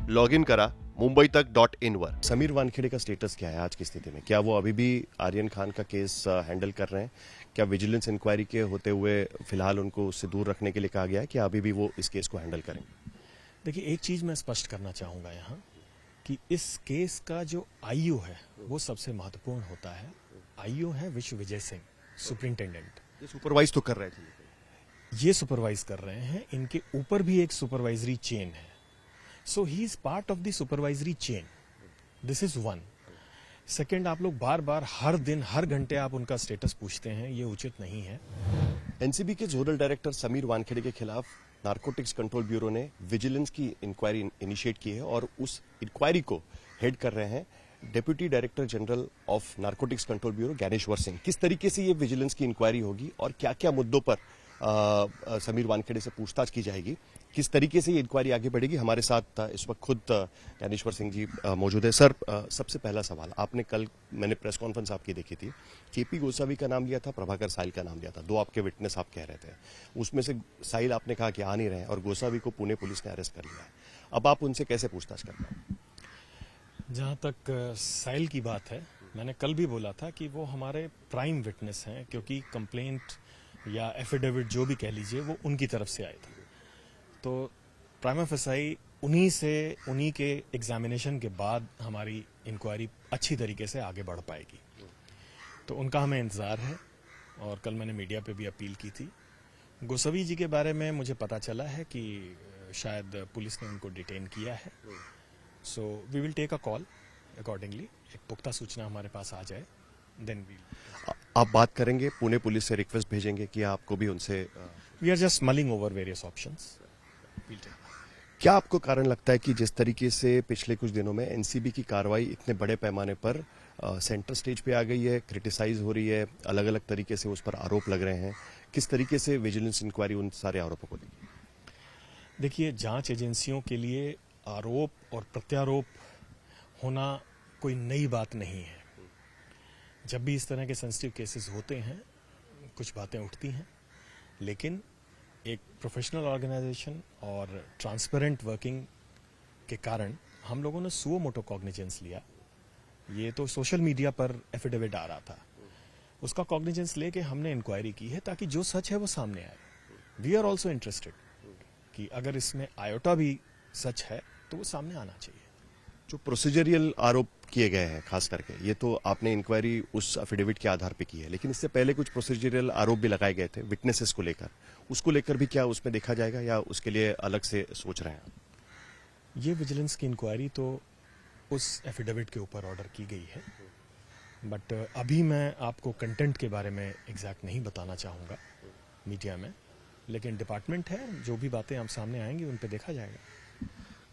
Login करा mumbaittak.in वर। समीर वानखेड़े का status क्या है आज की स्थिति में? क्या वो अभी भी आर्यन खान का केस हैंडल कर रहे हैं? क्या विजिलेंस इंक्वायरी के होते हुए फिलहाल उनको उससे दूर रखने के लिए कहा गया है कि अभी भी वो इस केस को हैंडल करेंगे? देखिए, एक चीज मैं स्पष्ट करना चाहूंगा यहाँ कि इस केस का जो आईओ है वो सबसे महत्वपूर्ण होता है। आईओ है विश्व विजय सिंह, सुपरिंटेंडेंट। ये सुपरवाइज तो कर रहे थे, ये सुपरवाइज कर रहे हैं। इनके ऊपर भी एक सुपरवाइजरी चेन है, so he is part of the supervisory chain. This is one. Second, आप लोग बार बार हर दिन हर घंटे आप उनका स्टेटस पूछते हैं, ये उचित नहीं है। एनसीबी के जोनल डायरेक्टर समीर वानखेड़े के खिलाफ नारकोटिक्स कंट्रोल ब्यूरो ने विजिलेंस की इंक्वायरी इनिशिएट की है और उस इंक्वायरी को हेड कर रहे हैं deputy director general of narcotics control bureau Dnyaneshwar Singh. किस तरीके से ये विजिलेंस की इंक्वायरी होगी और क्या क्या मुद्दों पर समीर वानखेड़े से पूछताछ की जाएगी, किस तरीके से ये इंक्वायरी आगे बढ़ेगी, हमारे साथ इस वक्त खुद ज्ञानेश्वर सिंह जी मौजूद है। सर, सबसे पहला सवाल, आपने कल, मैंने प्रेस कॉन्फ्रेंस आपकी देखी थी, केपी गोसावी का नाम लिया था, प्रभाकर साहिल का नाम लिया था, दो आपके विटनेस आप कह रहे थे। उसमें से साहिल आपने कहा कि आ नहीं रहे और गोसावी को पुणे पुलिस ने अरेस्ट कर लिया है। अब आप उनसे कैसे पूछताछ कर रहे हैं? जहां तक साहिल की बात है, मैंने कल भी बोला था कि वो हमारे प्राइम विटनेस हैं, क्योंकि कंप्लेंट या एफिडेविट जो भी कह लीजिए वो उनकी तरफ से आया था। तो प्राइमा फेसाई उन्हीं के एग्जामिनेशन के बाद हमारी इंक्वायरी अच्छी तरीके से आगे बढ़ पाएगी, तो उनका हमें इंतजार है। और कल मैंने मीडिया पे भी अपील की थी। गोसावी जी के बारे में मुझे पता चला है कि शायद पुलिस ने उनको डिटेन किया है, so we will take a call accordingly. एक पुख्ता सूचना हमारे पास आ जाए, देन वी। आप बात करेंगे, पुणे पुलिस से रिक्वेस्ट भेजेंगे कि आपको भी उनसे? We are just mulling over various options. क्या आपको कारण लगता है कि जिस तरीके से पिछले कुछ दिनों में एनसीबी की कार्रवाई इतने बड़े पैमाने पर सेंटर स्टेज पे आ गई है, क्रिटिसाइज हो रही है, अलग अलग तरीके से उस पर आरोप लग रहे हैं, किस तरीके से विजिलेंस इंक्वायरी उन सारे आरोपों को लेगी? देखिए, जांच एजेंसियों के लिए आरोप और प्रत्यारोप होना कोई नई बात नहीं है। जब भी इस तरह के सेंसिटिव केसेस होते हैं, कुछ बातें उठती हैं, लेकिन एक प्रोफेशनल ऑर्गेनाइजेशन और ट्रांसपेरेंट वर्किंग के कारण हम लोगों ने सुओ मोटो कॉग्निजेंस लिया। ये तो सोशल मीडिया पर एफिडेविट आ रहा था, उसका कॉग्निजेंस लेके हमने इंक्वायरी की है ताकि जो सच है वो सामने आए। वी आर ऑल्सो इंटरेस्टेड कि अगर इसमें आयोटा भी सच है तो वो सामने आना चाहिए। जो प्रोसीजरियल आरोप किए गए हैं, खास करके ये तो आपने इंक्वायरी उस एफिडेविट के आधार पे की है, लेकिन इससे पहले कुछ प्रोसीजरियल आरोप भी लगाए गए थे विटनेसेस को लेकर, उसको लेकर भी क्या उसमें देखा जाएगा या उसके लिए अलग से सोच रहे हैं? ये विजिलेंस की इंक्वायरी तो उस एफिडेविट के ऊपर ऑर्डर की गई है, बट अभी मैं आपको कंटेंट के बारे में एग्जैक्ट नहीं बताना चाहूँगा मीडिया में, लेकिन डिपार्टमेंट है, जो भी बातें आप सामने आएंगी उन पर देखा जाएगा।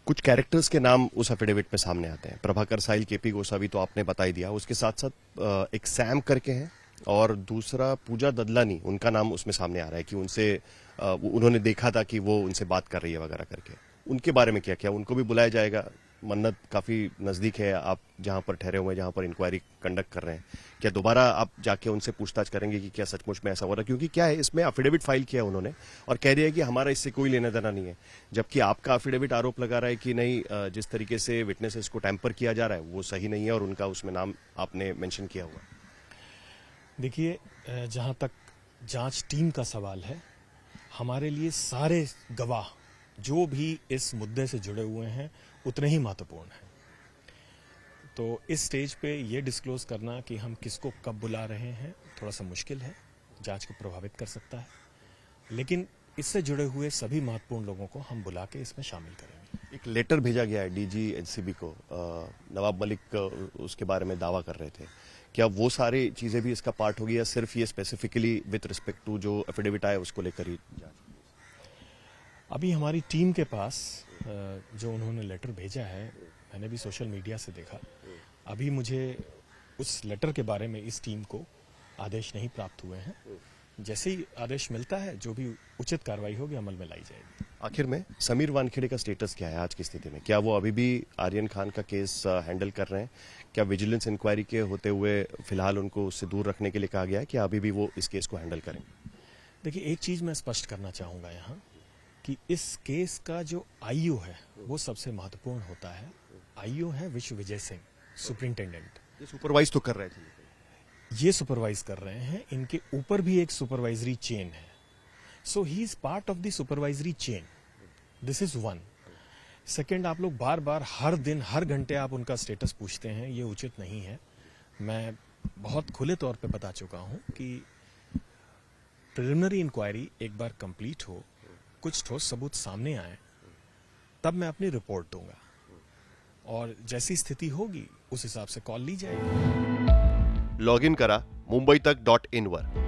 कुछ कैरेक्टर्स के नाम उस एफिडेविट में सामने आते हैं, प्रभाकर साहिल, केपी गोसावी तो आपने बता ही दिया, उसके साथ साथ एक सैम करके हैं और दूसरा पूजा ददलानी, उनका नाम उसमें सामने आ रहा है कि उनसे उन्होंने देखा था कि वो उनसे बात कर रही है वगैरह करके। उनके बारे में क्या क्या, उनको भी बुलाया जाएगा? मन्नत काफी नजदीक है, आप जहां पर ठहरे हुए हैं, जहां पर इंक्वायरी कंडक्ट कर रहे हैं, क्या दोबारा आप जाके उनसे पूछताछ करेंगे कि क्या सचमुच में ऐसा हो रहा है? क्योंकि क्या है, इसमें एफिडेविट फाइल किया उन्होंने और कह दिया है कि हमारा इससे कोई लेना देना नहीं है, जबकि आपका एफिडेविट आरोप लगा रहा है कि नहीं, जिस तरीके से विटनेसेस को टैंपर किया जा रहा है वो सही नहीं है और उनका उसमें नाम आपने मेंशन किया हुआ। देखिए, जहां तक जांच टीम का सवाल है, हमारे लिए सारे गवाह जो भी इस मुद्दे से जुड़े हुए हैं उतने ही महत्वपूर्ण हैं। तो इस स्टेज पे ये डिस्क्लोज करना कि हम किसको कब बुला रहे हैं थोड़ा सा मुश्किल है, जांच को प्रभावित कर सकता है, लेकिन इससे जुड़े हुए सभी महत्वपूर्ण लोगों को हम बुला के इसमें शामिल करेंगे। एक लेटर भेजा गया है डीजी एनसीबी को, नवाब मलिक उसके बारे में दावा कर रहे थे, क्या वो सारी चीजें भी इसका पार्ट होगी या सिर्फ ये स्पेसिफिकली विद रिस्पेक्ट टू जो एफिडेविट आया उसको लेकर ही जांच? अभी हमारी टीम के पास जो उन्होंने लेटर भेजा है, मैंने भी सोशल मीडिया से देखा, अभी मुझे उस लेटर के बारे में इस टीम को आदेश नहीं प्राप्त हुए हैं। जैसे ही आदेश मिलता है, जो भी उचित कार्रवाई होगी अमल में लाई जाएगी। आखिर में समीर वानखेड़े का स्टेटस क्या है आज की स्थिति में? क्या वो अभी भी आर्यन खान का केस हैंडल कर रहे हैं? क्या विजिलेंस इंक्वायरी के होते हुए फिलहाल उनको उससे दूर रखने के लिए कहा गया है कि अभी भी वो इस केस को हैंडल करेंगे? देखिए, एक चीज मैं स्पष्ट करना चाहूंगा यहाँ कि इस केस का जो आईओ है वो सबसे महत्वपूर्ण होता है। आईओ है विश्व विजय सिंह, सुपरिंटेंडेंट। ये सुपरवाइज तो कर रहे थे। ये सुपरवाइज कर रहे हैं, इनके ऊपर भी एक सुपरवाइजरी चेन है। So he is part of the supervisory chain. This is one. Second, आप लोग बार बार हर दिन हर घंटे आप उनका स्टेटस पूछते हैं, ये उचित नहीं है। मैं बहुत खुले तौर पे बता चुका हूं कि प्रिलिमिनरी इंक्वायरी एक बार कंप्लीट हो, कुछ ठोस सबूत सामने आए, तब मैं अपनी रिपोर्ट दूंगा और जैसी स्थिति होगी उस हिसाब से कॉल ली जाएगी। लॉग इन करा मुंबईतक.in वर।